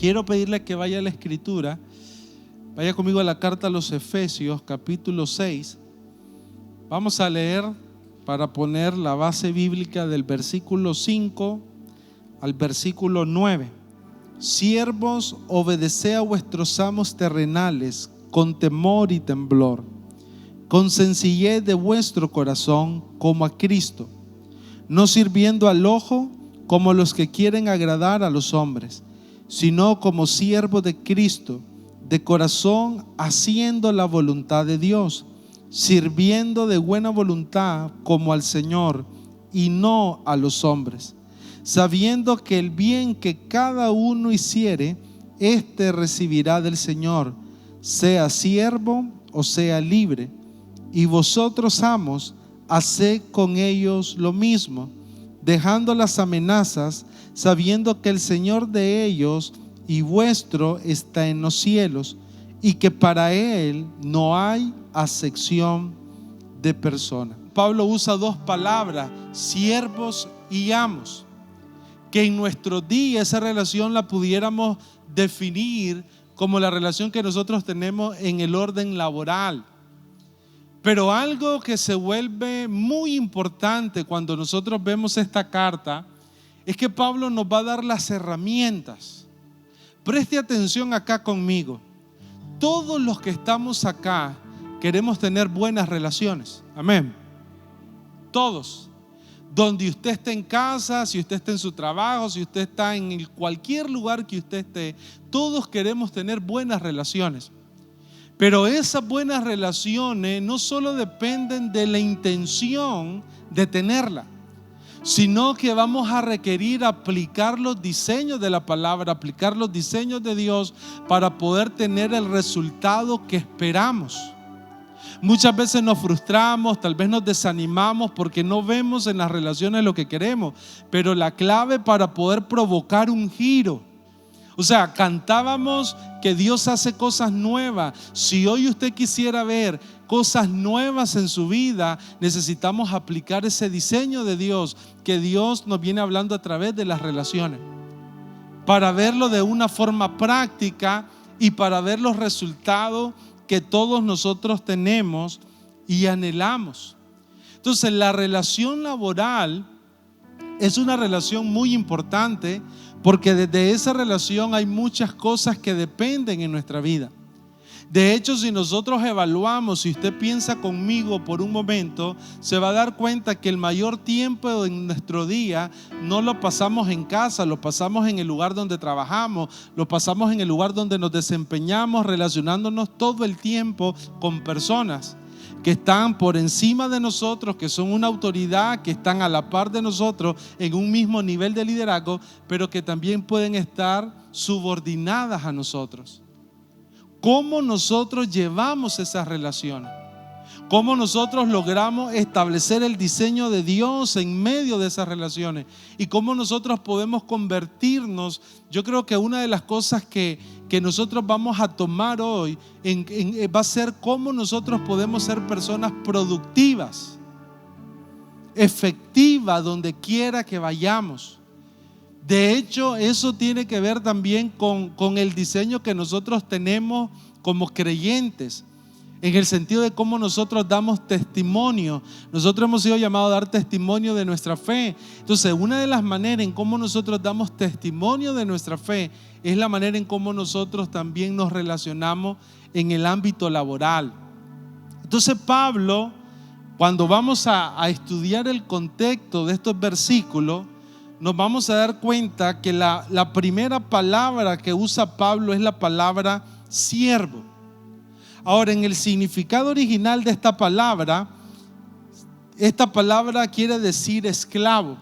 quiero pedirle que vaya a la Escritura. Vaya conmigo a la carta a los Efesios, capítulo 6. Vamos a leer para poner la base bíblica del versículo 5 al versículo 9. Siervos, obedeced a vuestros amos terrenales con temor y temblor, con sencillez de vuestro corazón como a Cristo, no sirviendo al ojo como los que quieren agradar a los hombres, sino como siervos de Cristo, de corazón haciendo la voluntad de Dios, sirviendo de buena voluntad como al Señor y no a los hombres, sabiendo que el bien que cada uno hiciere, éste recibirá del Señor, sea siervo o sea libre. Y vosotros, amos, haced con ellos lo mismo, dejando las amenazas, sabiendo que el Señor de ellos y vuestro está en los cielos, y que para Él no hay acepción de persona. Pablo usa dos palabras, siervos y amos, que en nuestro día esa relación la pudiéramos definir como la relación que nosotros tenemos en el orden laboral. Pero algo que se vuelve muy importante cuando nosotros vemos esta carta es que Pablo nos va a dar las herramientas. Preste atención acá conmigo. Todos los que estamos acá queremos tener buenas relaciones. Amén. Todos. Donde usted esté en casa, si usted está en su trabajo, si usted está en cualquier lugar que usted esté, todos queremos tener buenas relaciones. Pero esas buenas relaciones no solo dependen de la intención de tenerla, sino que vamos a requerir aplicar los diseños de la palabra, aplicar los diseños de Dios para poder tener el resultado que esperamos. Muchas veces nos frustramos, tal vez nos desanimamos porque no vemos en las relaciones lo que queremos, pero la clave para poder provocar un giro, o sea, cantábamos que Dios hace cosas nuevas. Si hoy usted quisiera ver cosas nuevas en su vida, necesitamos aplicar ese diseño de Dios que Dios nos viene hablando a través de las relaciones, para verlo de una forma práctica y para ver los resultados que todos nosotros tenemos y anhelamos. Entonces, la relación laboral es una relación muy importante, porque desde esa relación hay muchas cosas que dependen en nuestra vida. De hecho, si nosotros evaluamos, si usted piensa conmigo por un momento, se va a dar cuenta que el mayor tiempo en nuestro día no lo pasamos en casa, lo pasamos en el lugar donde trabajamos, lo pasamos en el lugar donde nos desempeñamos, relacionándonos todo el tiempo con personas que están por encima de nosotros, que son una autoridad, que están a la par de nosotros en un mismo nivel de liderazgo, pero que también pueden estar subordinadas a nosotros. ¿Cómo nosotros llevamos esas relaciones? ¿Cómo nosotros logramos establecer el diseño de Dios en medio de esas relaciones? ¿Y cómo nosotros podemos convertirnos? Yo creo que una de las cosas que nosotros vamos a tomar hoy va a ser cómo nosotros podemos ser personas productivas, efectivas, donde quiera que vayamos. De hecho, eso tiene que ver también con el diseño que nosotros tenemos como creyentes, en el sentido de cómo nosotros damos testimonio. Nosotros hemos sido llamados a dar testimonio de nuestra fe. Entonces, una de las maneras en cómo nosotros damos testimonio de nuestra fe es la manera en cómo nosotros también nos relacionamos en el ámbito laboral. Entonces, Pablo, cuando vamos a estudiar el contexto de estos versículos, nos vamos a dar cuenta que la primera palabra que usa Pablo es la palabra siervo. Ahora, en el significado original de esta palabra quiere decir esclavo.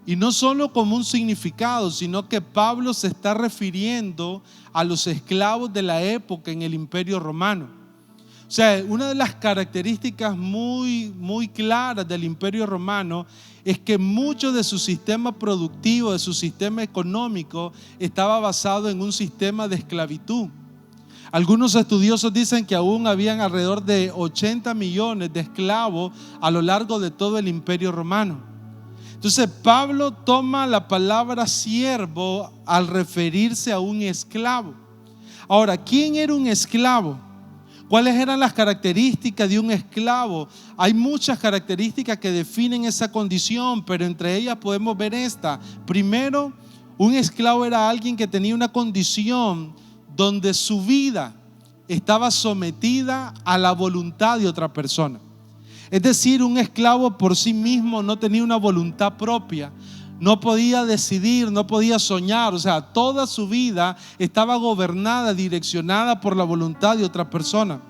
Y no solo como un significado, sino que Pablo se está refiriendo a los esclavos de la época en el Imperio Romano. O sea, una de las características muy, muy claras del Imperio Romano es que mucho de su sistema productivo, de su sistema económico, estaba basado en un sistema de esclavitud. Algunos estudiosos dicen que aún habían alrededor de 80 millones de esclavos a lo largo de todo el Imperio Romano. Entonces Pablo toma la palabra siervo al referirse a un esclavo. Ahora, ¿quién era un esclavo? ¿Cuáles eran las características de un esclavo? Hay muchas características que definen esa condición, pero entre ellas podemos ver esta. Primero, un esclavo era alguien que tenía una condición donde su vida estaba sometida a la voluntad de otra persona. Es decir, un esclavo por sí mismo no tenía una voluntad propia, no podía decidir, no podía soñar. O sea, toda su vida estaba gobernada, direccionada por la voluntad de otra persona.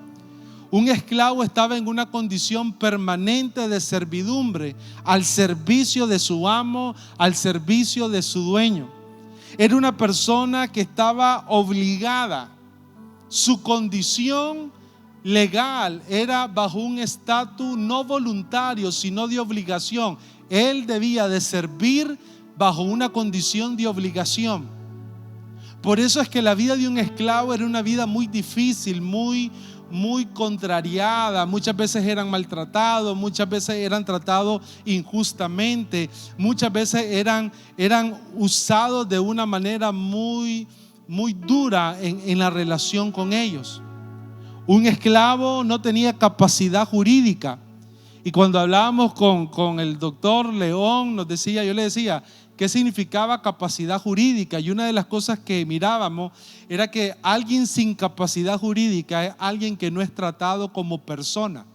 Un esclavo estaba en una condición permanente de servidumbre, al servicio de su amo, al servicio de su dueño. Era una persona que estaba obligada. Su condición legal era bajo un estatus no voluntario, sino de obligación. Él debía de servir bajo una condición de obligación. Por eso es que la vida de un esclavo era una vida muy difícil, muy contrariada. Muchas veces eran maltratados, muchas veces eran tratados injustamente, muchas veces eran usados de una manera muy dura en la relación con ellos. Un esclavo no tenía capacidad jurídica. Y cuando hablábamos con el doctor León, yo le decía, ¿qué significaba capacidad jurídica? Y una de las cosas que mirábamos era que alguien sin capacidad jurídica es alguien que no es tratado como persona.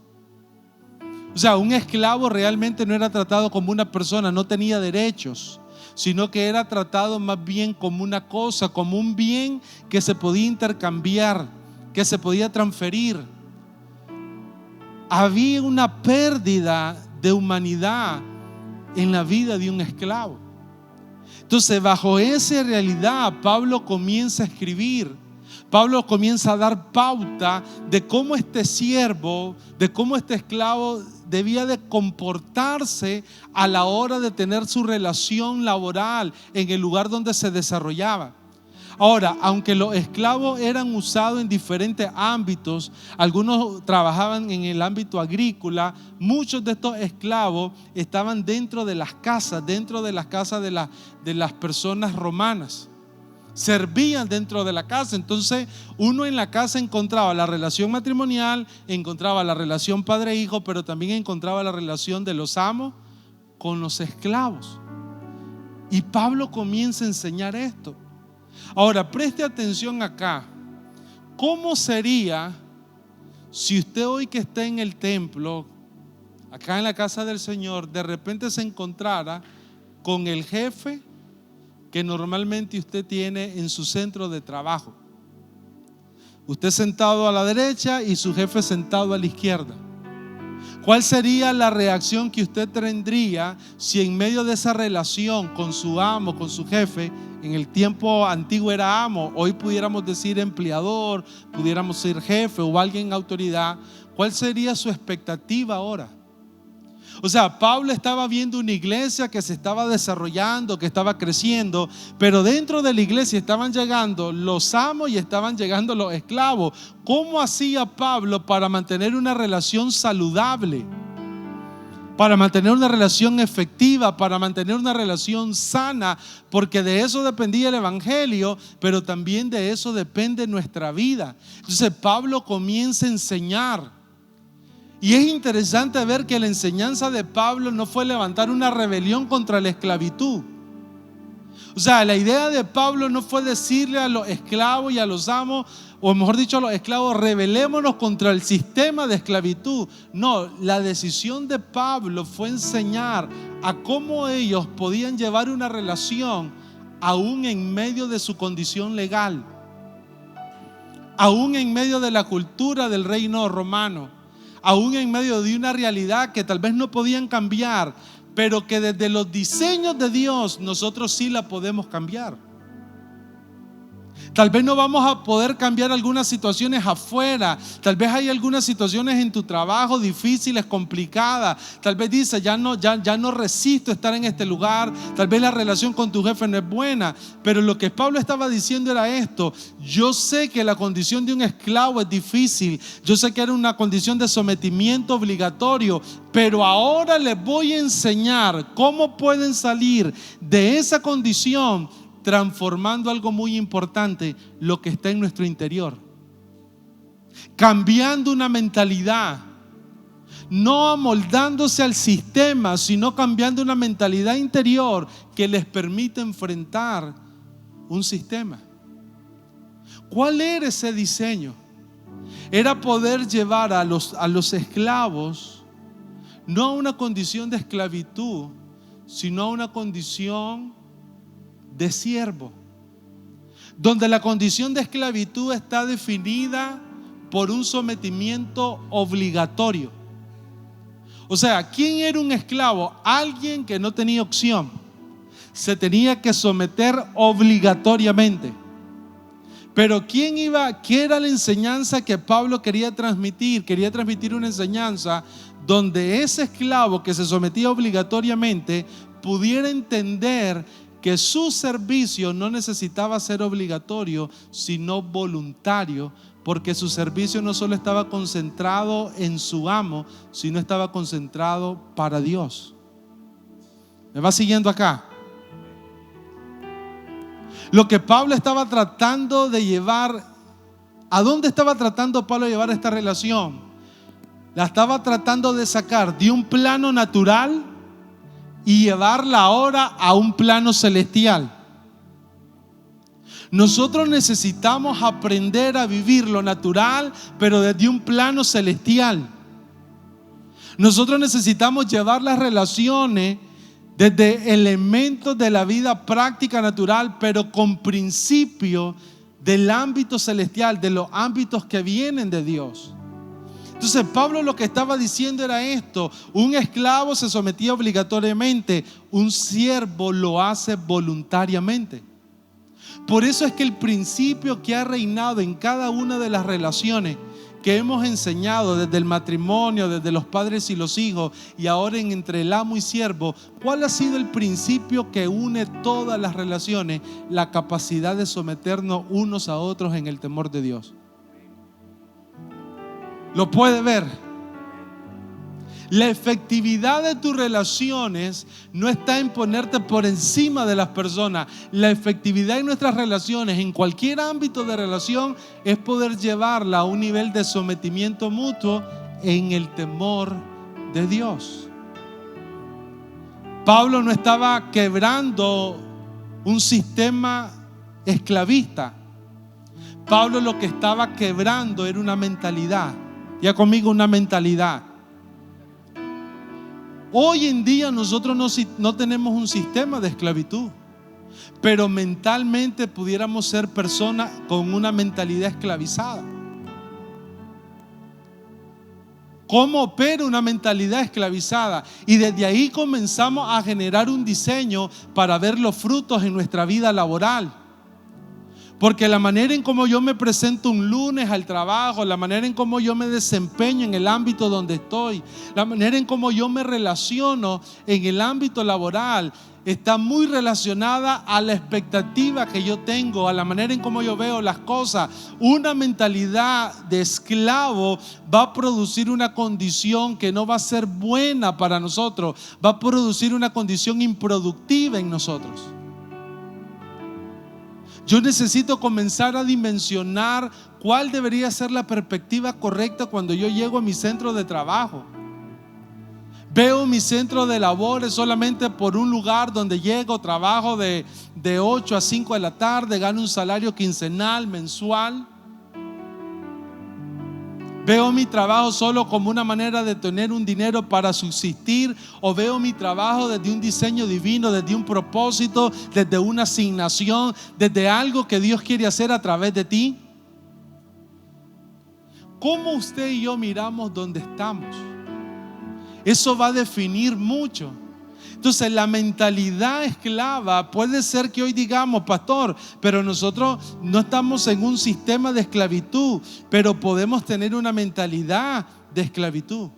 O sea, un esclavo realmente no era tratado como una persona, no tenía derechos, sino que era tratado más bien como una cosa, como un bien que se podía intercambiar, que se podía transferir. Había una pérdida de humanidad en la vida de un esclavo. Entonces, bajo esa realidad, Pablo comienza a escribir. Pablo comienza a dar pauta de cómo este siervo, de cómo este esclavo debía de comportarse a la hora de tener su relación laboral en el lugar donde se desarrollaba. Ahora, aunque los esclavos eran usados en diferentes ámbitos, algunos trabajaban en el ámbito agrícola, muchos de estos esclavos estaban dentro de las casas de las personas romanas. Servían dentro de la casa. Entonces uno en la casa encontraba la relación matrimonial, encontraba la relación padre-hijo, pero también encontraba la relación de los amos con los esclavos. Y Pablo comienza a enseñar esto. Ahora, preste atención acá. ¿Cómo sería si usted hoy que está en el templo, acá en la casa del Señor, de repente se encontrara con el jefe que normalmente usted tiene en su centro de trabajo? Usted sentado a la derecha y su jefe sentado a la izquierda. ¿Cuál sería la reacción que usted tendría si en medio de esa relación con su amo, con su jefe, en el tiempo antiguo era amo, hoy pudiéramos decir empleador, pudiéramos decir jefe o alguien en autoridad? ¿Cuál sería su expectativa ahora? O sea, Pablo estaba viendo una iglesia que se estaba desarrollando, que estaba creciendo, pero dentro de la iglesia estaban llegando los amos y estaban llegando los esclavos. ¿Cómo hacía Pablo para mantener una relación saludable? Para mantener una relación efectiva, para mantener una relación sana, porque de eso dependía el evangelio, pero también de eso depende nuestra vida. Entonces Pablo comienza a enseñar. Y es interesante ver que la enseñanza de Pablo no fue levantar una rebelión contra la esclavitud. O sea, la idea de Pablo no fue decirle a los esclavos y a los amos, o mejor dicho a los esclavos, rebelémonos contra el sistema de esclavitud. No, la decisión de Pablo fue enseñar a cómo ellos podían llevar una relación aún en medio de su condición legal, aún en medio de la cultura del reino romano, aún en medio de una realidad que tal vez no podían cambiar, pero que desde los diseños de Dios nosotros sí la podemos cambiar. Tal vez no vamos a poder cambiar algunas situaciones afuera. Tal vez hay algunas situaciones en tu trabajo difíciles, complicadas. Tal vez dices, ya no resisto estar en este lugar. Tal vez la relación con tu jefe no es buena. Pero lo que Pablo estaba diciendo era esto: yo sé que la condición de un esclavo es difícil. Yo sé que era una condición de sometimiento obligatorio. Pero ahora les voy a enseñar cómo pueden salir de esa condición, transformando algo muy importante, lo que está en nuestro interior. Cambiando una mentalidad, no amoldándose al sistema, sino cambiando una mentalidad interior que les permite enfrentar un sistema. ¿Cuál era ese diseño? Era poder llevar a los esclavos no a una condición de esclavitud, sino a una condición de siervo, donde la condición de esclavitud está definida por un sometimiento obligatorio. O sea, ¿quién era un esclavo? Alguien que no tenía opción, se tenía que someter obligatoriamente. Pero ¿qué era la enseñanza que Pablo quería transmitir? Quería transmitir una enseñanza donde ese esclavo que se sometía obligatoriamente pudiera entender que su servicio no necesitaba ser obligatorio, sino voluntario, porque su servicio no solo estaba concentrado en su amo, sino estaba concentrado para Dios. ¿Me va siguiendo acá? Lo que Pablo estaba tratando de llevar, ¿a dónde estaba tratando Pablo de llevar esta relación? La estaba tratando de sacar de un plano natural y llevarla ahora a un plano celestial. Nosotros necesitamos aprender a vivir lo natural, pero desde un plano celestial. Nosotros necesitamos llevar las relaciones desde elementos de la vida práctica natural, pero con principios del ámbito celestial, de los ámbitos que vienen de Dios. Entonces Pablo lo que estaba diciendo era esto: un esclavo se sometía obligatoriamente, un siervo lo hace voluntariamente. Por eso es que el principio que ha reinado en cada una de las relaciones que hemos enseñado, desde el matrimonio, desde los padres y los hijos, y ahora entre el amo y siervo, ¿cuál ha sido el principio que une todas las relaciones? La capacidad de someternos unos a otros en el temor de Dios. ¿Lo puede ver? La efectividad de tus relaciones no está en ponerte por encima de las personas. La efectividad de nuestras relaciones, en cualquier ámbito de relación, es poder llevarla a un nivel de sometimiento mutuo en el temor de Dios. Pablo no estaba quebrando un sistema esclavista. Pablo lo que estaba quebrando era una mentalidad. Ya conmigo, una mentalidad. Hoy en día nosotros no tenemos un sistema de esclavitud, pero mentalmente pudiéramos ser personas con una mentalidad esclavizada. ¿Cómo opera una mentalidad esclavizada? Y desde ahí comenzamos a generar un diseño para ver los frutos en nuestra vida laboral. Porque la manera en cómo yo me presento un lunes al trabajo, la manera en cómo yo me desempeño en el ámbito donde estoy, la manera en cómo yo me relaciono en el ámbito laboral, está muy relacionada a la expectativa que yo tengo, a la manera en cómo yo veo las cosas. Una mentalidad de esclavo va a producir una condición que no va a ser buena para nosotros, va a producir una condición improductiva en nosotros. Yo necesito comenzar a dimensionar cuál debería ser la perspectiva correcta cuando yo llego a mi centro de trabajo. Veo mi centro de labores solamente por un lugar donde llego, trabajo de 8 a 5 de la tarde, gano un salario quincenal, mensual. Veo mi trabajo solo como una manera de tener un dinero para subsistir, o veo mi trabajo desde un diseño divino, desde un propósito, desde una asignación, desde algo que Dios quiere hacer a través de ti. ¿Cómo usted y yo miramos donde estamos? Eso va a definir mucho. Entonces la mentalidad esclava puede ser que hoy digamos, pastor, pero nosotros no estamos en un sistema de esclavitud, pero podemos tener una mentalidad de esclavitud.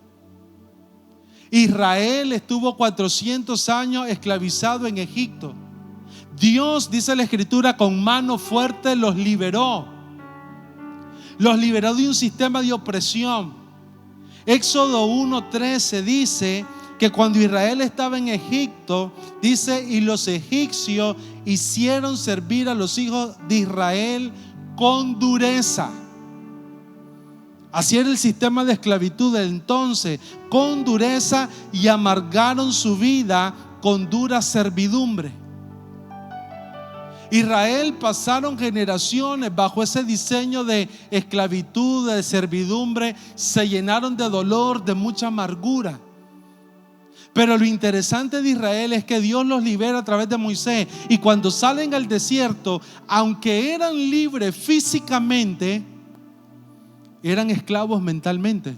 Israel estuvo 400 años esclavizado en Egipto. Dios, dice la Escritura, con mano fuerte los liberó. Los liberó de un sistema de opresión. Éxodo 1:13 dice que cuando Israel estaba en Egipto, dice, y los egipcios hicieron servir a los hijos de Israel con dureza. Así era el sistema de esclavitud de entonces, con dureza, y amargaron su vida con dura servidumbre. Israel pasaron generaciones bajo ese diseño de esclavitud, de servidumbre, se llenaron de dolor, de mucha amargura. Pero lo interesante de Israel es que Dios los libera a través de Moisés, y cuando salen al desierto, aunque eran libres físicamente, eran esclavos mentalmente.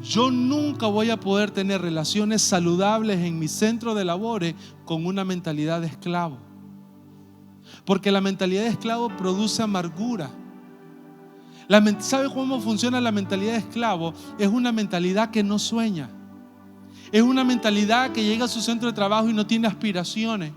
Yo nunca voy a poder tener relaciones saludables en mi centro de labores con una mentalidad de esclavo, porque la mentalidad de esclavo produce amargura. ¿Sabe cómo funciona la mentalidad de esclavo? Es una mentalidad que no sueña. Es una mentalidad que llega a su centro de trabajo y no tiene aspiraciones,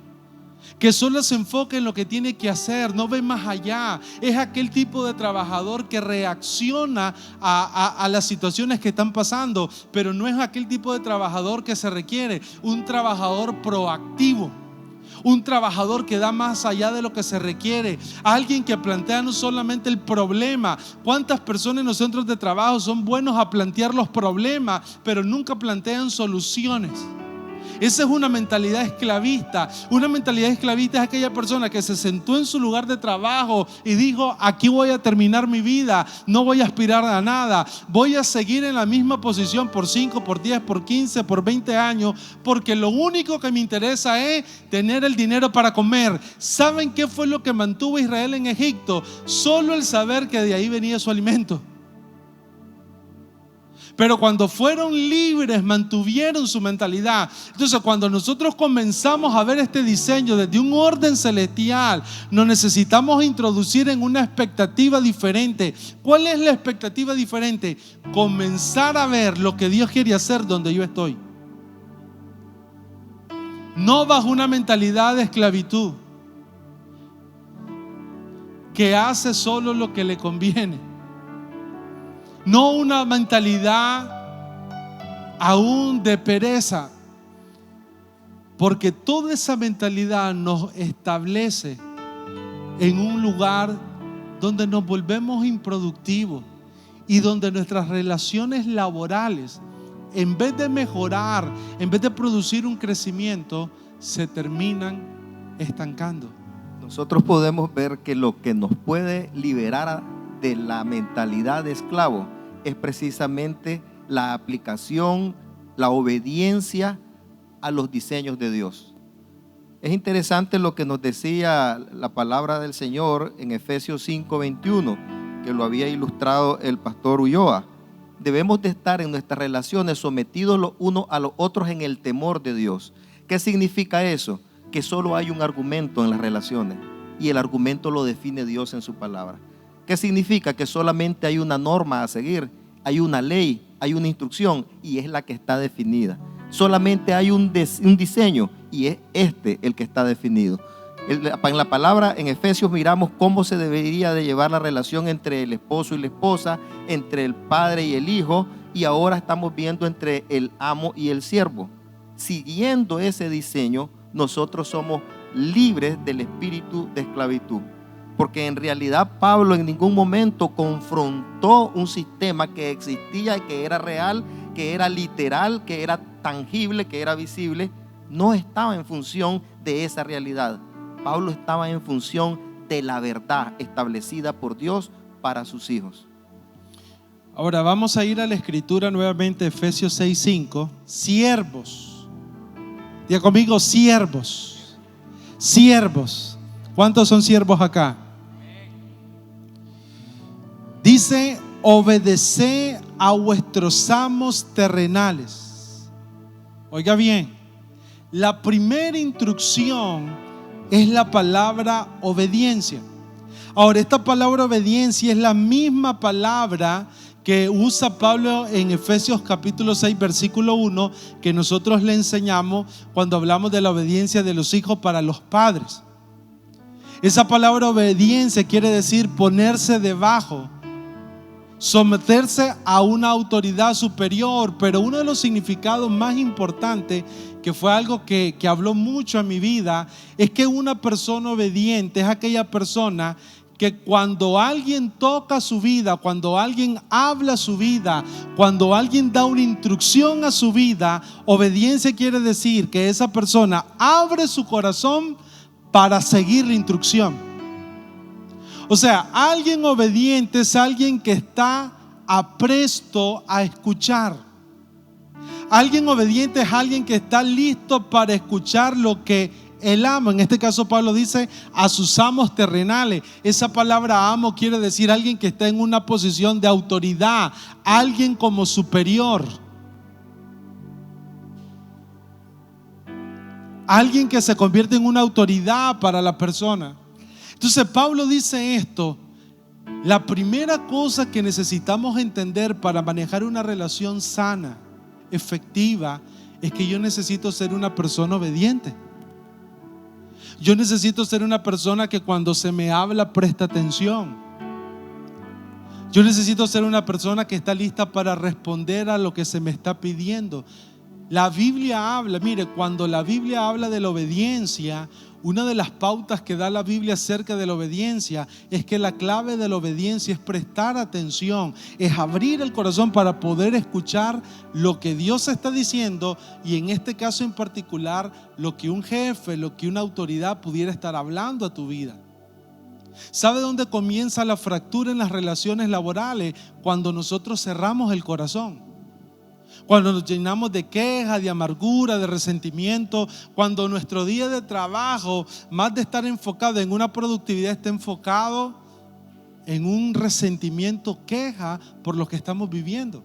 que solo se enfoca en lo que tiene que hacer, no ve más allá. Es aquel tipo de trabajador que reacciona a las situaciones que están pasando, pero no es aquel tipo de trabajador que se requiere. Un trabajador proactivo, un trabajador que da más allá de lo que se requiere, alguien que plantea no solamente el problema. ¿Cuántas personas en los centros de trabajo son buenos a plantear los problemas, pero nunca plantean soluciones? Esa es una mentalidad esclavista. Una mentalidad esclavista es aquella persona que se sentó en su lugar de trabajo y dijo: aquí voy a terminar mi vida, no voy a aspirar a nada, voy a seguir en la misma posición por 5, por 10, por 15, por 20 años, porque lo único que me interesa es tener el dinero para comer. ¿Saben qué fue lo que mantuvo a Israel en Egipto? Solo el saber que de ahí venía su alimento. Pero cuando fueron libres, mantuvieron su mentalidad. Entonces, cuando nosotros comenzamos a ver este diseño desde un orden celestial, nos necesitamos introducir en una expectativa diferente. ¿Cuál es la expectativa diferente? Comenzar a ver lo que Dios quiere hacer donde yo estoy. No bajo una mentalidad de esclavitud que hace solo lo que le conviene. No una mentalidad aún de pereza, porque toda esa mentalidad nos establece en un lugar donde nos volvemos improductivos y donde nuestras relaciones laborales, en vez de mejorar, en vez de producir un crecimiento, se terminan estancando. Nosotros podemos ver que lo que nos puede liberar de la mentalidad de esclavo es precisamente la aplicación, la obediencia a los diseños de Dios. Es interesante lo que nos decía la palabra del Señor en Efesios 5:21, que lo había ilustrado el pastor Ulloa. Debemos de estar en nuestras relaciones sometidos los unos a los otros en el temor de Dios. ¿Qué significa eso? Que solo hay un argumento en las relaciones, y el argumento lo define Dios en su palabra. ¿Qué significa? Que solamente hay una norma a seguir, hay una ley, hay una instrucción, y es la que está definida. Solamente hay un diseño, y es el que está definido. En la palabra, en Efesios, miramos cómo se debería de llevar la relación entre el esposo y la esposa, entre el padre y el hijo, y ahora estamos viendo entre el amo y el siervo. Siguiendo ese diseño, nosotros somos libres del espíritu de esclavitud. Porque en realidad Pablo en ningún momento confrontó un sistema que existía, que era real, que era literal, que era tangible, que era visible. No estaba en función de esa realidad. Pablo estaba en función de la verdad establecida por Dios para sus hijos. Ahora vamos a ir a la escritura nuevamente, Efesios 6:5. Siervos. Diga conmigo, siervos. Siervos. ¿Cuántos son siervos acá? Dice: obedeced a vuestros amos terrenales. Oiga bien, la primera instrucción es la palabra obediencia. Ahora, esta palabra obediencia es la misma palabra que usa Pablo en Efesios capítulo 6, versículo 1, que nosotros le enseñamos cuando hablamos de la obediencia de los hijos para los padres. Esa palabra obediencia quiere decir ponerse debajo, someterse a una autoridad superior, pero uno de los significados más importantes, que fue algo que habló mucho en mi vida, es que una persona obediente es aquella persona que cuando alguien toca su vida, cuando alguien habla su vida, cuando alguien da una instrucción a su vida, obediencia quiere decir que esa persona abre su corazón para seguir la instrucción. O sea, alguien obediente es alguien que está apresto a escuchar. Alguien obediente es alguien que está listo para escuchar lo que el amo, en este caso Pablo dice a sus amos terrenales. Esa palabra amo quiere decir alguien que está en una posición de autoridad, alguien como superior, alguien que se convierte en una autoridad para la persona. Entonces Pablo dice esto: la primera cosa que necesitamos entender para manejar una relación sana, efectiva, es que yo necesito ser una persona obediente. Yo necesito ser una persona que cuando se me habla presta atención. Yo necesito ser una persona que está lista para responder a lo que se me está pidiendo. La Biblia habla, mire, cuando la Biblia habla de la obediencia, una de las pautas que da la Biblia acerca de la obediencia es que la clave de la obediencia es prestar atención, es abrir el corazón para poder escuchar lo que Dios está diciendo, y en este caso en particular lo que un jefe, lo que una autoridad pudiera estar hablando a tu vida. ¿Sabe dónde comienza la fractura en las relaciones laborales? Cuando nosotros cerramos el corazón. Cuando nos llenamos de quejas, de amargura, de resentimiento, cuando nuestro día de trabajo, más de estar enfocado en una productividad, está enfocado en un resentimiento, queja por lo que estamos viviendo.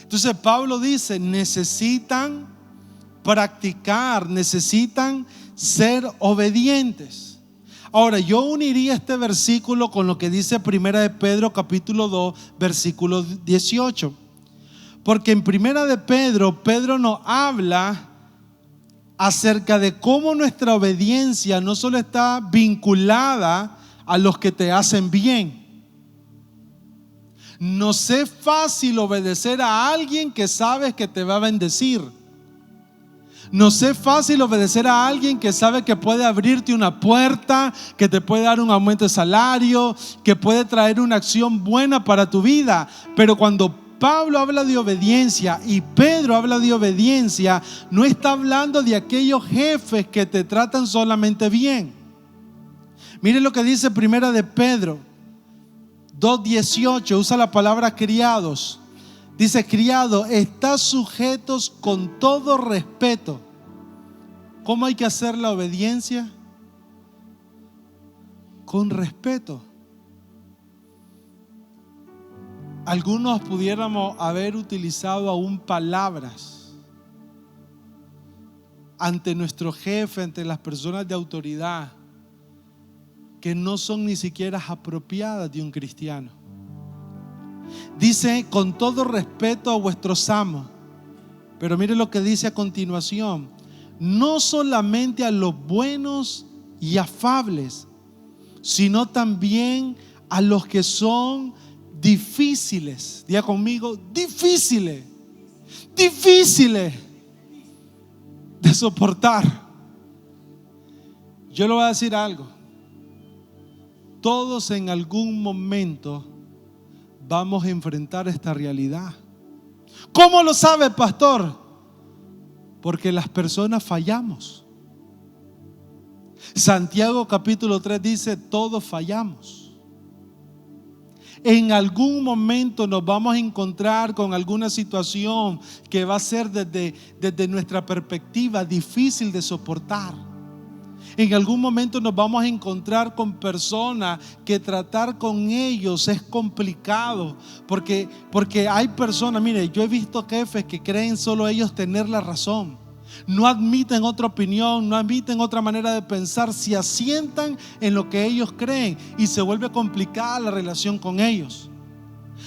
Entonces Pablo dice, necesitan practicar, necesitan ser obedientes. Ahora, yo uniría este versículo con lo que dice Primera de Pedro capítulo 2, versículo 18. Porque en Primera de Pedro, Pedro nos habla acerca de cómo nuestra obediencia no solo está vinculada a los que te hacen bien. No es fácil obedecer a alguien que sabes que te va a bendecir. No es fácil obedecer a alguien que sabe que puede abrirte una puerta, que te puede dar un aumento de salario, que puede traer una acción buena para tu vida. Pero cuando Pablo habla de obediencia y Pedro habla de obediencia, no está hablando de aquellos jefes que te tratan solamente bien. Miren lo que dice Primera de Pedro 2:18, usa la palabra criados. Dice, criados, estad sujetos con todo respeto. ¿Cómo hay que hacer la obediencia? Con respeto. Algunos pudiéramos haber utilizado aún palabras ante nuestro jefe, ante las personas de autoridad, que no son ni siquiera apropiadas de un cristiano. Dice, con todo respeto a vuestros amos. Pero mire lo que dice a continuación: no solamente a los buenos y afables, sino también a los que son difíciles. Diga conmigo, difíciles de soportar. Yo le voy a decir algo: todos en algún momento vamos a enfrentar esta realidad. ¿Cómo lo sabe, pastor? Porque las personas fallamos. Santiago capítulo 3 dice, todos fallamos. En algún momento nos vamos a encontrar con alguna situación que va a ser desde nuestra perspectiva difícil de soportar. En algún momento nos vamos a encontrar con personas que tratar con ellos es complicado, porque hay personas, mire, yo he visto jefes que creen solo ellos tener la razón. No admiten otra opinión, no admiten otra manera de pensar, se asientan en lo que ellos creen y se vuelve complicada la relación con ellos.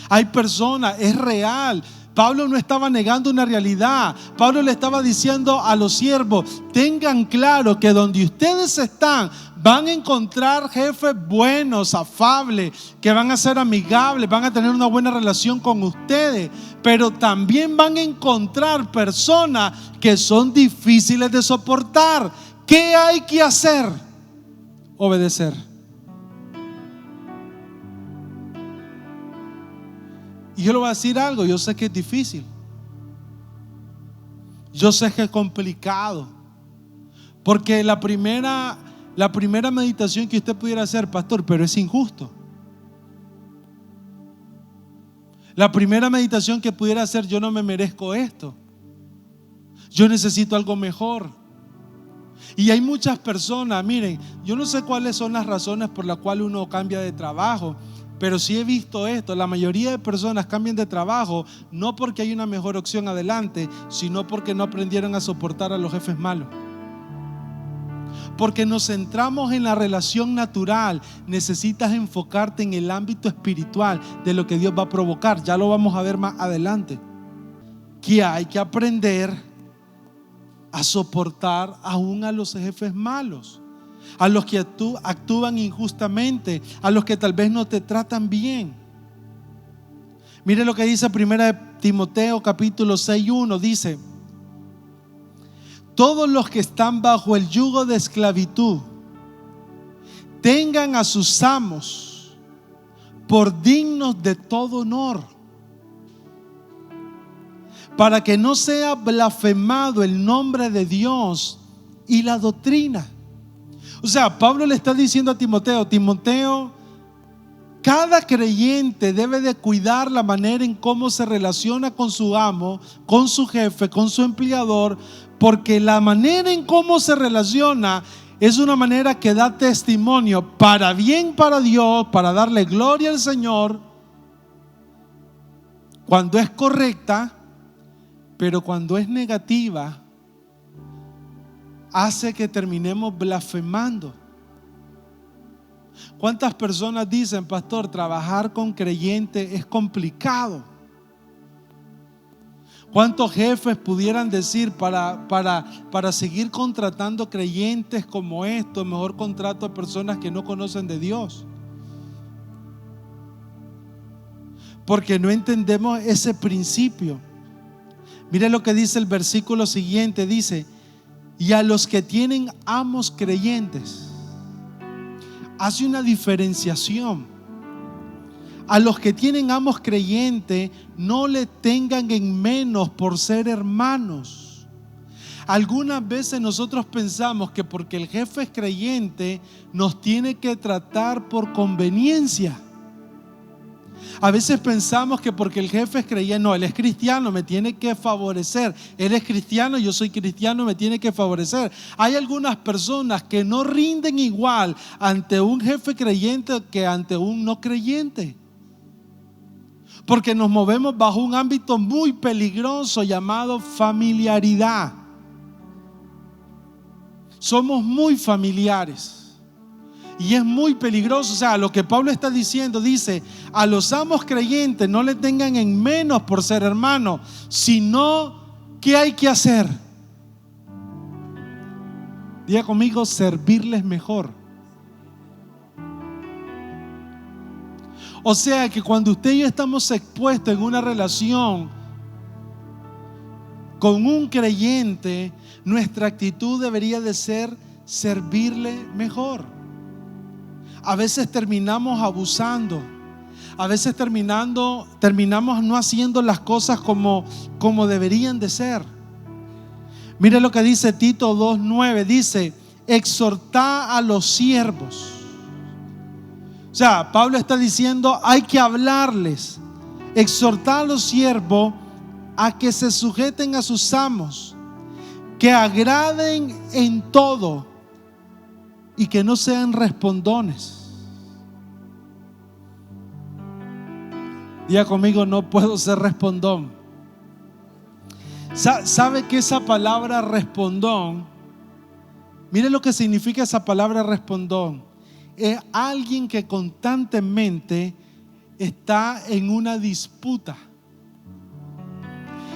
Hay personas, es real. Pablo no estaba negando una realidad. Pablo le estaba diciendo a los siervos: tengan claro que donde ustedes están van a encontrar jefes buenos, afables, que van a ser amigables, van a tener una buena relación con ustedes, pero también van a encontrar personas que son difíciles de soportar. ¿Qué hay que hacer? Obedecer. Y yo le voy a decir algo, yo sé que es difícil, yo sé que es complicado, porque la primera meditación que usted pudiera hacer: pastor, pero es injusto. La primera meditación que pudiera hacer: yo no me merezco esto, yo necesito algo mejor. Y hay muchas personas, miren, yo no sé cuáles son las razones por las cuales uno cambia de trabajo, pero sí he visto esto: la mayoría de personas cambian de trabajo no porque hay una mejor opción adelante, sino porque no aprendieron a soportar a los jefes malos. Porque nos centramos en la relación natural. Necesitas enfocarte en el ámbito espiritual de lo que Dios va a provocar. Ya lo vamos a ver más adelante, que hay que aprender a soportar aún a los jefes malos, a los que actúan injustamente, a los que tal vez no te tratan bien. Mire lo que dice 1 Timoteo capítulo 6:1. Dice: todos los que están bajo el yugo de esclavitud tengan a sus amos por dignos de todo honor, para que no sea blasfemado el nombre de Dios y la doctrina. O sea, Pablo le está diciendo a Timoteo, cada creyente debe de cuidar la manera en cómo se relaciona con su amo, con su jefe, con su empleador, porque la manera en cómo se relaciona es una manera que da testimonio para bien para Dios, para darle gloria al Señor, cuando es correcta, pero cuando es negativa, hace que terminemos blasfemando. ¿Cuántas personas dicen: pastor, trabajar con creyentes es complicado? ¿Cuántos jefes pudieran decir: para seguir contratando creyentes como estos, mejor contrato a personas que no conocen de Dios? Porque no entendemos ese principio. Mire lo que dice el versículo siguiente, dice: y a los que tienen amos creyentes. Hace una diferenciación. A los que tienen amos creyentes, no le tengan en menos por ser hermanos. Algunas veces nosotros pensamos que porque el jefe es creyente, nos tiene que tratar por conveniencia. A veces pensamos que porque el jefe es creyente, no, él es cristiano, me tiene que favorecer. Él es cristiano, yo soy cristiano, me tiene que favorecer. Hay algunas personas que no rinden igual ante un jefe creyente que ante un no creyente, porque nos movemos bajo un ámbito muy peligroso llamado familiaridad. Somos muy familiares. Y es muy peligroso. O sea, lo que Pablo está diciendo, dice: a los amos creyentes no le tengan en menos por ser hermanos, sino ¿qué hay que hacer? Diga conmigo: servirles mejor. O sea que cuando usted y yo estamos expuestos en una relación con un creyente, nuestra actitud debería de ser servirle mejor. A veces terminamos abusando, a veces terminamos no haciendo las cosas como deberían de ser. Mire lo que dice Tito 2:9, dice: exhortá a los siervos. O sea, Pablo está diciendo: hay que hablarles, exhortar a los siervos a que se sujeten a sus amos, que agraden en todo y que no sean respondones. Diga conmigo: no puedo ser respondón. ¿Sabe que esa palabra respondón? Mire lo que significa esa palabra respondón. Es alguien que constantemente está en una disputa.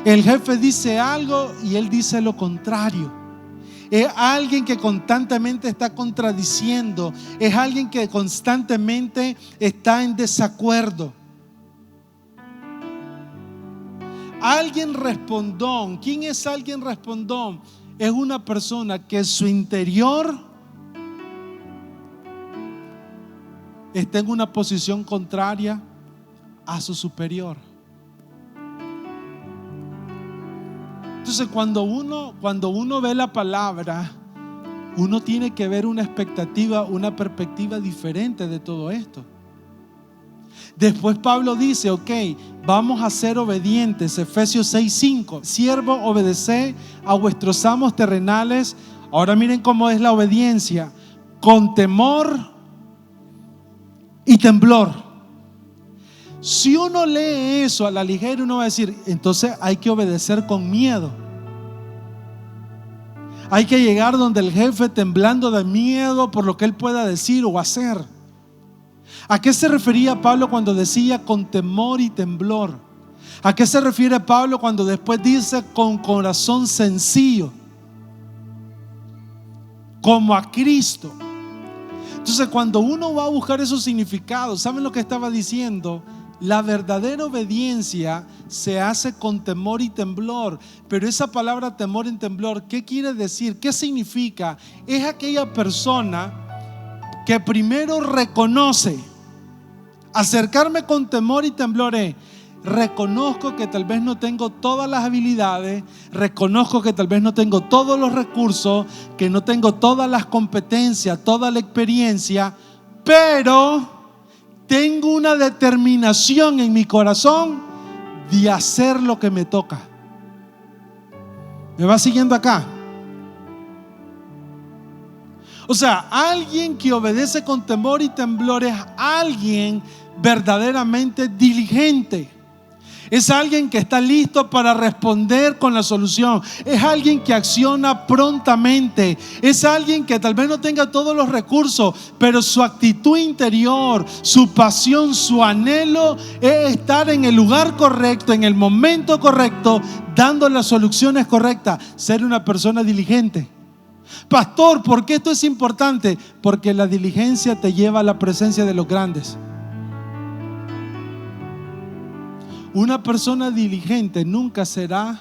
El jefe dice algo y él dice lo contrario. Es alguien que constantemente está contradiciendo. Es alguien que constantemente está en desacuerdo. Alguien respondón. ¿Quién es alguien respondón? Es una persona que su interior está en una posición contraria a su superior. Entonces cuando uno ve la palabra, uno tiene que ver una expectativa, una perspectiva diferente de todo esto. Después Pablo dice, ok, vamos a ser obedientes. Efesios 6:5. Siervo, obedeced a vuestros amos terrenales. Ahora miren cómo es la obediencia. Con temor y temblor. Si uno lee eso a la ligera, uno va a decir, entonces hay que obedecer con miedo. Hay que llegar donde el jefe temblando de miedo por lo que él pueda decir o hacer. ¿A qué se refería Pablo cuando decía con temor y temblor? ¿A qué se refiere Pablo cuando después dice con corazón sencillo? Como a Cristo. Entonces cuando uno va a buscar esos significados, ¿saben lo que estaba diciendo? La verdadera obediencia se hace con temor y temblor. Pero esa palabra temor y temblor, ¿qué quiere decir? ¿Qué significa? Es aquella persona que primero reconoce. Acercarme con temor y temblor es: reconozco que tal vez no tengo todas las habilidades, reconozco que tal vez no tengo todos los recursos, que no tengo todas las competencias, toda la experiencia, pero tengo una determinación en mi corazón de hacer lo que me toca. ¿Me va siguiendo acá? O sea, alguien que obedece con temor y temblor es alguien verdaderamente diligente. Es alguien que está listo para responder con la solución. Es alguien que acciona prontamente. Es alguien que tal vez no tenga todos los recursos, pero su actitud interior, su pasión, su anhelo es estar en el lugar correcto, en el momento correcto, dando las soluciones correctas. Ser una persona diligente. Pastor, ¿por qué esto es importante? Porque la diligencia te lleva a la presencia de los grandes. Una persona diligente nunca será,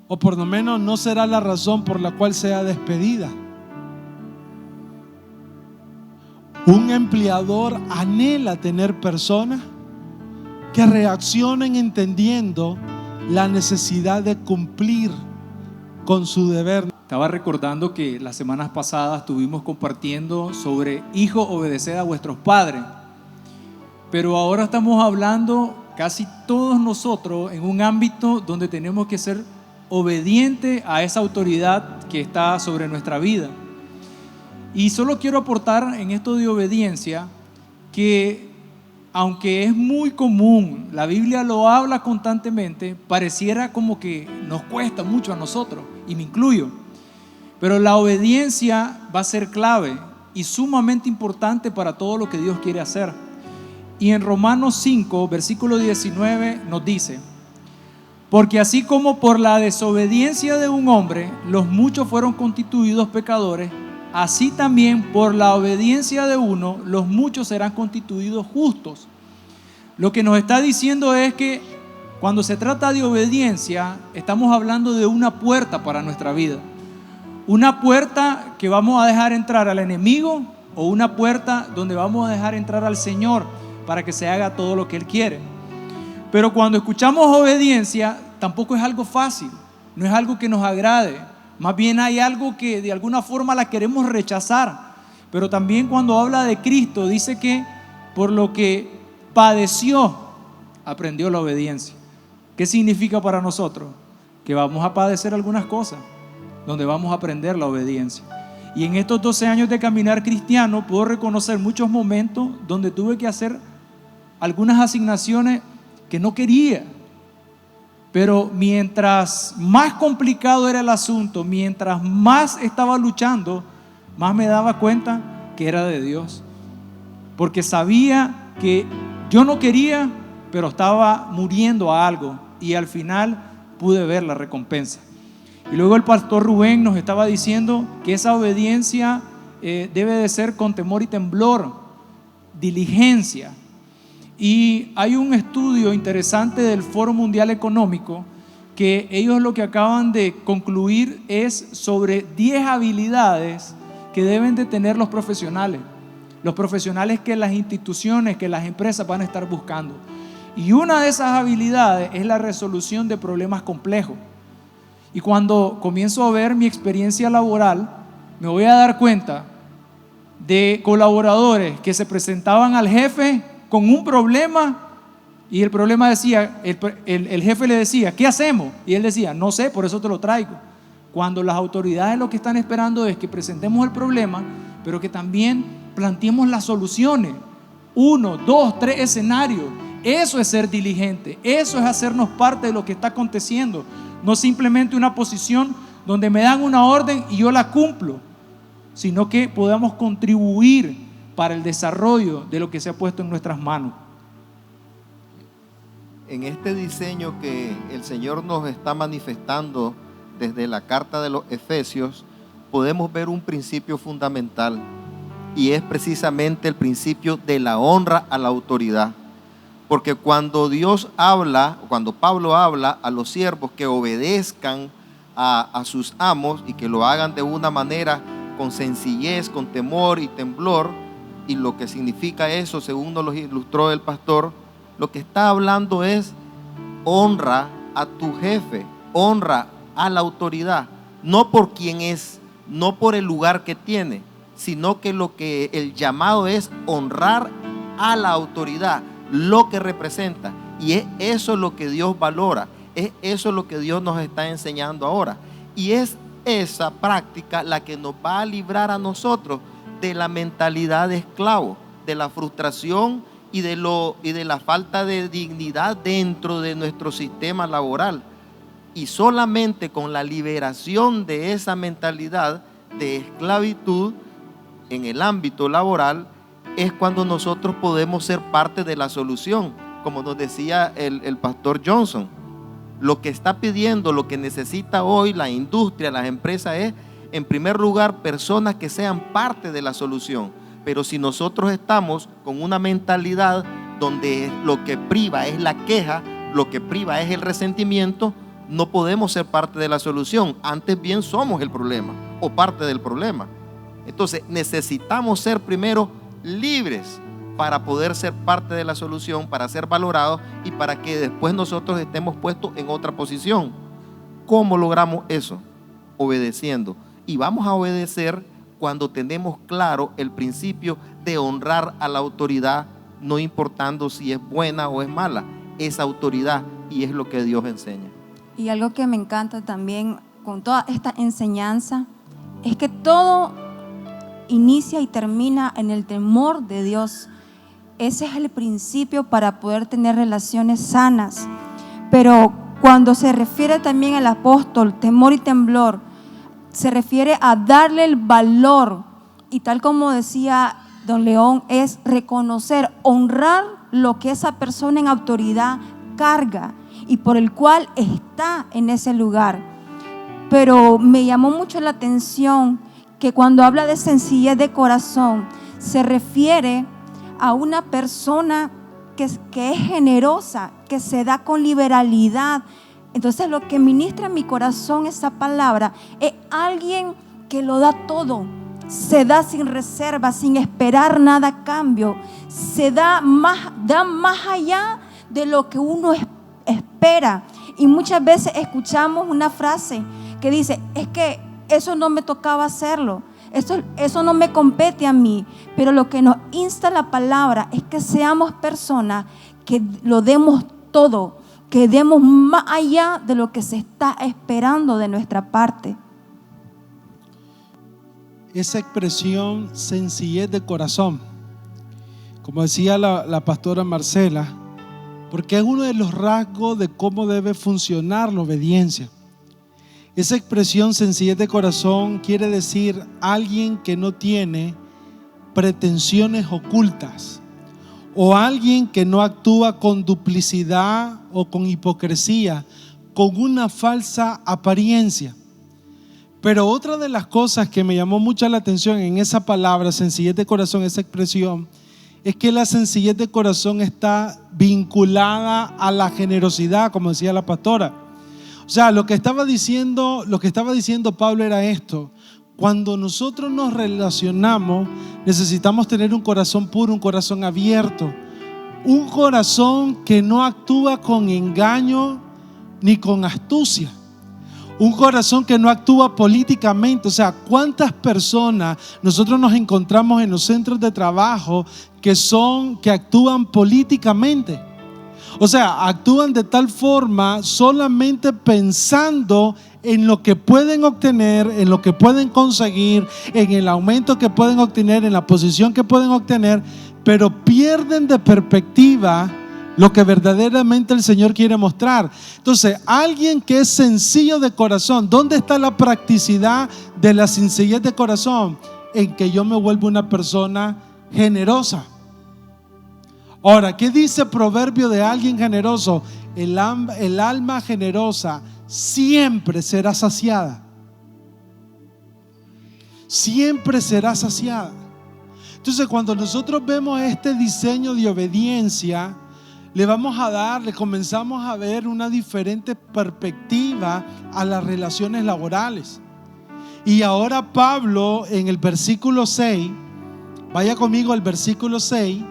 o por lo menos no será la razón por la cual sea despedida. Un empleador anhela tener personas que reaccionen entendiendo la necesidad de cumplir con su deber. Estaba recordando que las semanas pasadas estuvimos compartiendo sobre hijos, obedeced a vuestros padres. Pero ahora estamos hablando casi todos nosotros en un ámbito donde tenemos que ser obedientes a esa autoridad que está sobre nuestra vida. Y solo quiero aportar en esto de obediencia que, aunque es muy común, la Biblia lo habla constantemente, pareciera como que nos cuesta mucho a nosotros, y me incluyo. Pero la obediencia va a ser clave y sumamente importante para todo lo que Dios quiere hacer. Y en Romanos 5, versículo 19 nos dice: porque así como por la desobediencia de un hombre los muchos fueron constituidos pecadores, así también por la obediencia de uno los muchos serán constituidos justos. Lo que nos está diciendo es que cuando se trata de obediencia, estamos hablando de una puerta para nuestra vida. Una puerta que vamos a dejar entrar al enemigo, o una puerta donde vamos a dejar entrar al Señor para que se haga todo lo que Él quiere. Pero cuando escuchamos obediencia, tampoco es algo fácil, no es algo que nos agrade. Más bien hay algo que de alguna forma la queremos rechazar. Pero también cuando habla de Cristo, dice que por lo que padeció, aprendió la obediencia. ¿Qué significa para nosotros? Que vamos a padecer algunas cosas donde vamos a aprender la obediencia. Y en estos 12 años de caminar cristiano puedo reconocer muchos momentos donde tuve que hacer algunas asignaciones que no quería, Pero mientras más complicado era el asunto, mientras más estaba luchando, más me daba cuenta que era de Dios. Porque sabía que yo no quería, pero estaba muriendo a algo, y al final pude ver la recompensa. Y luego el pastor Rubén nos estaba diciendo que esa obediencia debe de ser con temor y temblor, diligencia. Y hay un estudio interesante del Foro Mundial Económico que ellos lo que acaban de concluir es sobre 10 habilidades que deben de tener los profesionales que las instituciones, que las empresas van a estar buscando. Y una de esas habilidades es la resolución de problemas complejos. Y cuando comienzo a ver mi experiencia laboral, me voy a dar cuenta de colaboradores que se presentaban al jefe con un problema, y el problema decía, el jefe le decía, ¿qué hacemos? Y él decía, no sé, por eso te lo traigo. Cuando las autoridades lo que están esperando es que presentemos el problema, pero que también planteemos las soluciones. 1, 2, 3 escenarios. Eso es ser diligente, eso es hacernos parte de lo que está aconteciendo, no simplemente una posición donde me dan una orden y yo la cumplo, sino que podamos contribuir para el desarrollo de lo que se ha puesto en nuestras manos. En este diseño que el Señor nos está manifestando desde la carta de los Efesios, podemos ver un principio fundamental, y es precisamente el principio de la honra a la autoridad. Porque cuando Pablo habla a los siervos que obedezcan a sus amos y que lo hagan de una manera con sencillez, con temor y temblor, y lo que significa eso, según nos lo ilustró el pastor, lo que está hablando es honra a tu jefe, honra a la autoridad, no por quién es, no por el lugar que tiene, sino que lo que el llamado es honrar a la autoridad, lo que representa. Y es eso lo que Dios valora, es eso lo que Dios nos está enseñando ahora. Y es esa práctica la que nos va a librar a nosotros de la mentalidad de esclavo, de la frustración y de la falta de dignidad dentro de nuestro sistema laboral. Y solamente con la liberación de esa mentalidad de esclavitud en el ámbito laboral es cuando nosotros podemos ser parte de la solución. Como nos decía el pastor Johnson, lo que está pidiendo, lo que necesita hoy la industria, las empresas, es en primer lugar personas que sean parte de la solución. Pero si nosotros estamos con una mentalidad donde lo que priva es la queja, lo que priva es el resentimiento, no podemos ser parte de la solución. Antes bien somos el problema o parte del problema. Entonces necesitamos ser primero libres para poder ser parte de la solución, para ser valorados y para que después nosotros estemos puestos en otra posición. ¿Cómo logramos eso? Obedeciendo. Y vamos a obedecer cuando tenemos claro el principio de honrar a la autoridad, no importando si es buena o es mala, es autoridad, y es lo que Dios enseña. Y algo que me encanta también con toda esta enseñanza es que todo inicia y termina en el temor de Dios. Ese es el principio para poder tener relaciones sanas. Pero cuando se refiere también al apóstol, temor y temblor, se refiere a darle el valor, y tal como decía don León, es reconocer, honrar lo que esa persona en autoridad carga y por el cual está en ese lugar. Pero me llamó mucho la atención que cuando habla de sencillez de corazón, se refiere a una persona que es generosa, que se da con liberalidad. Entonces lo que ministra en mi corazón esa palabra es alguien que lo da todo, se da sin reserva, sin esperar nada a cambio, se da más allá de lo que uno espera. Y muchas veces escuchamos una frase que dice, es que eso no me tocaba hacerlo, eso no me compete a mí. Pero lo que nos insta la palabra es que seamos personas que lo demos todo, que demos más allá de lo que se está esperando de nuestra parte. Esa expresión sencillez de corazón, como decía la pastora Marcela, porque es uno de los rasgos de cómo debe funcionar la obediencia. Esa expresión sencillez de corazón quiere decir alguien que no tiene pretensiones ocultas, o alguien que no actúa con duplicidad o con hipocresía, con una falsa apariencia. Pero otra de las cosas que me llamó mucho la atención en esa palabra, sencillez de corazón, esa expresión, es que la sencillez de corazón está vinculada a la generosidad, como decía la pastora. O sea, lo que estaba diciendo Pablo era esto: cuando nosotros nos relacionamos, necesitamos tener un corazón puro, un corazón abierto, un corazón que no actúa con engaño ni con astucia, un corazón que no actúa políticamente. O sea, ¿cuántas personas nosotros nos encontramos en los centros de trabajo que actúan políticamente? O sea, actúan de tal forma solamente pensando en lo que pueden obtener, en lo que pueden conseguir, en el aumento que pueden obtener, en la posición que pueden obtener, pero pierden de perspectiva lo que verdaderamente el Señor quiere mostrar. Entonces, alguien que es sencillo de corazón, ¿dónde está la practicidad de la sencillez de corazón? En que yo me vuelvo una persona generosa. Ahora, ¿qué dice proverbio de alguien generoso? El alma generosa siempre será saciada. Siempre será saciada. Entonces, cuando nosotros vemos este diseño de obediencia, le comenzamos a ver una diferente perspectiva a las relaciones laborales. Y ahora Pablo en el versículo 6, vaya conmigo al versículo 6,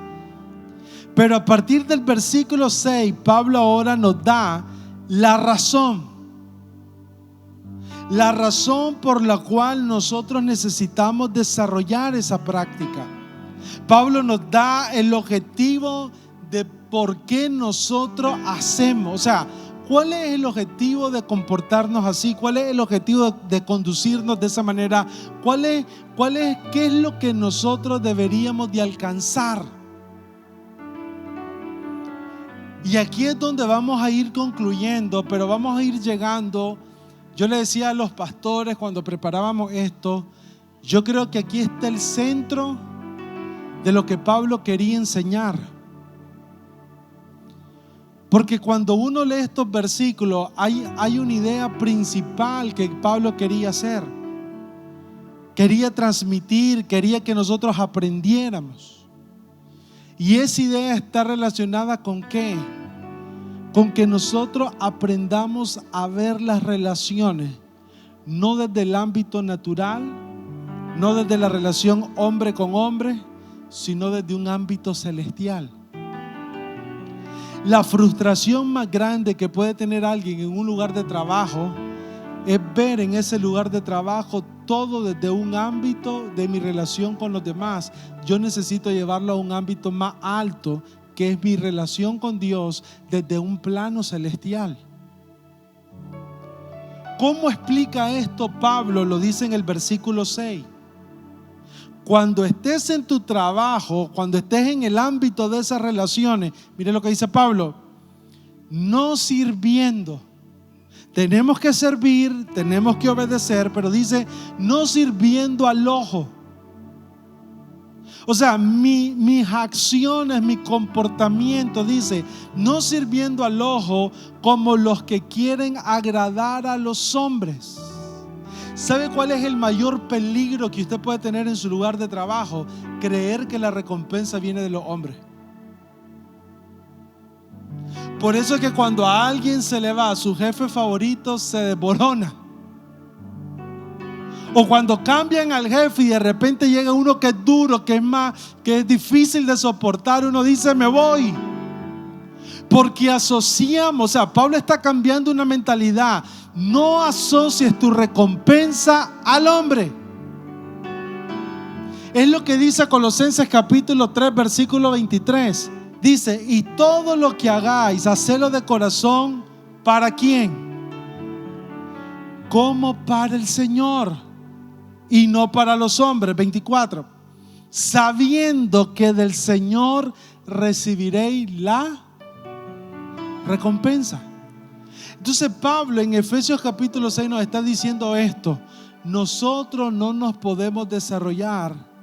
pero a partir del versículo 6, Pablo ahora nos da la razón por la cual nosotros necesitamos desarrollar esa práctica. Pablo nos da el objetivo de por qué nosotros hacemos, o sea, ¿cuál es el objetivo de comportarnos así? ¿Cuál es el objetivo de conducirnos de esa manera? ¿Qué es lo que nosotros deberíamos de alcanzar? Y aquí es donde vamos a ir concluyendo, pero vamos a ir llegando. Yo le decía a los pastores cuando preparábamos esto, yo creo que aquí está el centro de lo que Pablo quería enseñar. Porque cuando uno lee estos versículos, hay una idea principal que Pablo quería hacer. Quería transmitir, quería que nosotros aprendiéramos. Y esa idea está relacionada ¿con qué? Con que nosotros aprendamos a ver las relaciones, no desde el ámbito natural, no desde la relación hombre con hombre, sino desde un ámbito celestial. La frustración más grande que puede tener alguien en un lugar de trabajo es ver en ese lugar de trabajo todo desde un ámbito de mi relación con los demás. Yo necesito llevarlo a un ámbito más alto, que es mi relación con Dios desde un plano celestial. ¿Cómo explica esto Pablo? Lo dice en el versículo 6. Cuando estés en tu trabajo, cuando estés en el ámbito de esas relaciones, mire lo que dice Pablo: no sirviendo. Tenemos que servir, tenemos que obedecer, pero dice no sirviendo al ojo. O sea, mis acciones, mi comportamiento, dice, no sirviendo al ojo como los que quieren agradar a los hombres. ¿Sabe cuál es el mayor peligro que usted puede tener en su lugar de trabajo? Creer que la recompensa viene de los hombres. Por eso es que cuando a alguien se le va a su jefe favorito, se desborona. O cuando cambian al jefe y de repente llega uno que es duro, que es difícil de soportar, uno dice me voy. Porque asociamos, o sea, Pablo está cambiando una mentalidad. No asocies tu recompensa al hombre. Es lo que dice Colosenses capítulo 3 versículo 23. Dice, y todo lo que hagáis, hacedlo de corazón. ¿Para quién? Como para el Señor y no para los hombres. 24. Sabiendo que del Señor recibiréis la recompensa. Entonces Pablo en Efesios capítulo 6 nos está diciendo esto: nosotros no nos podemos desarrollar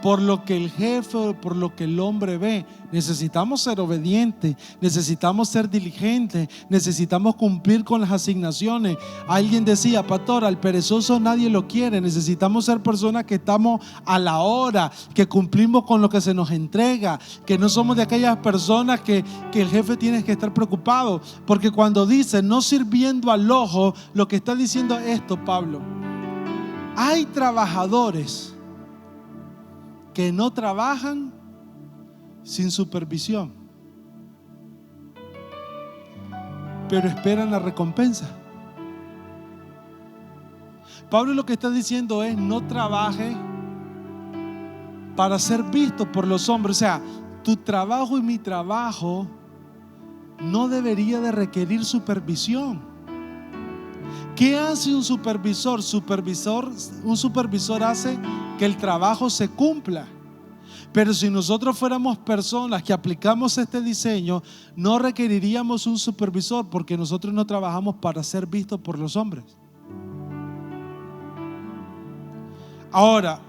por lo que el jefe o por lo que el hombre ve. Necesitamos ser obedientes, necesitamos ser diligentes, necesitamos cumplir con las asignaciones. Alguien decía: pastor, al perezoso nadie lo quiere. Necesitamos ser personas que estamos a la hora, que cumplimos con lo que se nos entrega, que no somos de aquellas personas que el jefe tiene que estar preocupado. Porque cuando dice no sirviendo al ojo, lo que está diciendo esto, Pablo: hay trabajadores que no trabajan sin supervisión, pero esperan la recompensa. Pablo lo que está diciendo es: no trabaje para ser visto por los hombres. O sea, tu trabajo y mi trabajo no debería de requerir supervisión. ¿Qué hace un supervisor? Un supervisor hace que el trabajo se cumpla. Pero si nosotros fuéramos personas que aplicamos este diseño, no requeriríamos un supervisor, porque nosotros no trabajamos para ser vistos por los hombres. Ahora,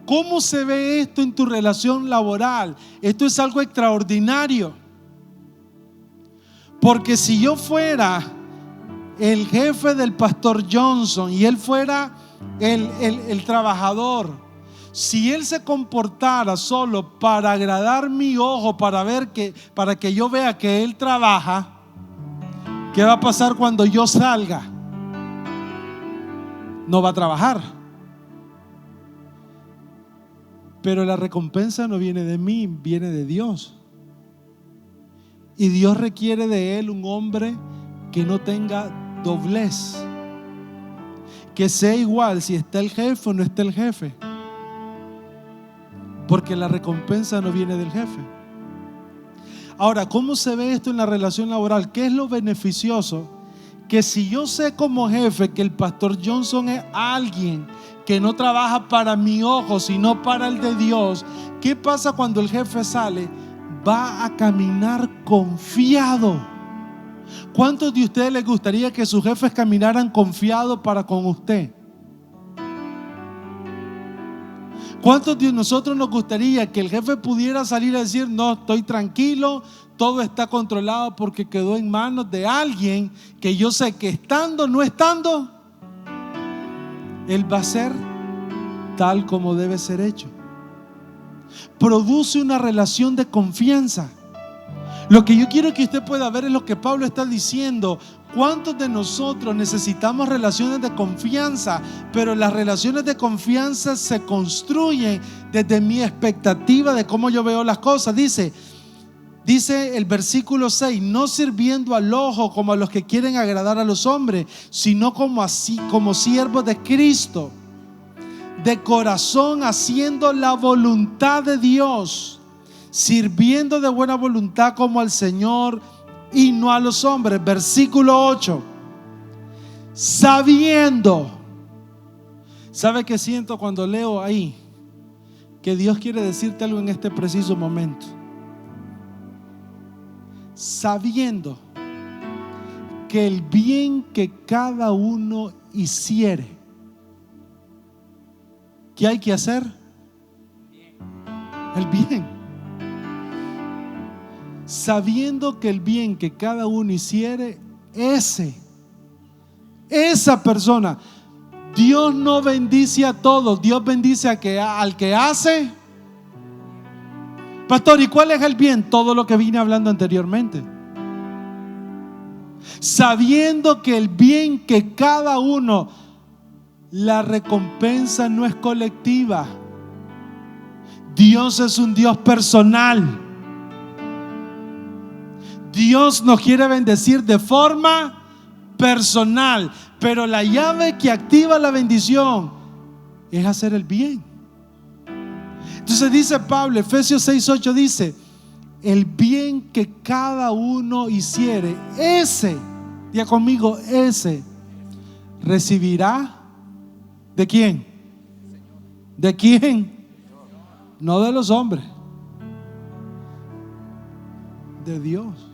¿cómo se ve esto en tu relación laboral? Esto es algo extraordinario. Porque si yo fuera el jefe del pastor Johnson y él fuera el trabajador, si él se comportara solo para agradar mi ojo, para que yo vea que él trabaja, ¿qué va a pasar cuando yo salga? No va a trabajar. Pero la recompensa no viene de mí, viene de Dios. Y Dios requiere de él un hombre que no tenga doblez, que sea igual si está el jefe o no está el jefe, porque la recompensa no viene del jefe. Ahora, ¿cómo se ve esto en la relación laboral? ¿Qué es lo beneficioso? Que si yo sé como jefe que el pastor Johnson es alguien que no trabaja para mi ojo, sino para el de Dios, ¿qué pasa cuando el jefe sale? Va a caminar confiado. ¿Cuántos de ustedes les gustaría que sus jefes caminaran confiados para con usted? ¿Cuántos de nosotros nos gustaría que el jefe pudiera salir a decir: no, estoy tranquilo, todo está controlado porque quedó en manos de alguien que yo sé que estando o no estando, él va a ser tal como debe ser hecho? Produce una relación de confianza. Lo que yo quiero que usted pueda ver es lo que Pablo está diciendo. ¿Cuántos de nosotros necesitamos relaciones de confianza? Pero las relaciones de confianza se construyen desde mi expectativa de cómo yo veo las cosas. Dice el versículo 6: no sirviendo al ojo como a los que quieren agradar a los hombres, sino como siervos de Cristo, de corazón haciendo la voluntad de Dios, sirviendo de buena voluntad como al Señor y no a los hombres. Versículo 8: sabiendo. ¿Sabe qué siento cuando leo ahí? Que Dios quiere decirte algo en este preciso momento. Sabiendo que el bien que cada uno hiciere, ¿qué hay que hacer? El bien. Sabiendo que el bien que cada uno hiciere, esa persona. Dios no bendice a todos, Dios bendice al que hace. Pastor, ¿y cuál es el bien? Todo lo que vine hablando anteriormente. Sabiendo que el bien que cada uno, la recompensa no es colectiva. Dios es un Dios personal. Dios nos quiere bendecir de forma personal, pero la llave que activa la bendición es hacer el bien. Entonces dice Pablo, Efesios 6:8 dice: el bien que cada uno hiciere, ese, diga conmigo, ese recibirá. ¿De quién? ¿De quién? No de los hombres, de Dios.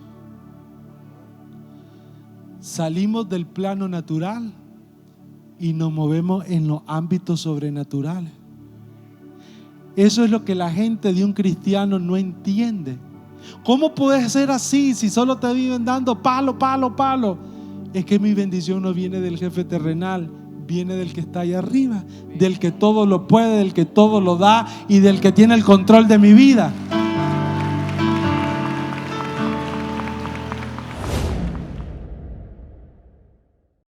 salimos del plano natural y nos movemos en los ámbitos sobrenaturales. Eso es lo que la gente de un cristiano no entiende. ¿Cómo puedes ser así si solo te viven dando palo, palo, palo? Es que mi bendición no viene del jefe terrenal, viene del que está allá arriba, del que todo lo puede, del que todo lo da y del que tiene el control de mi vida.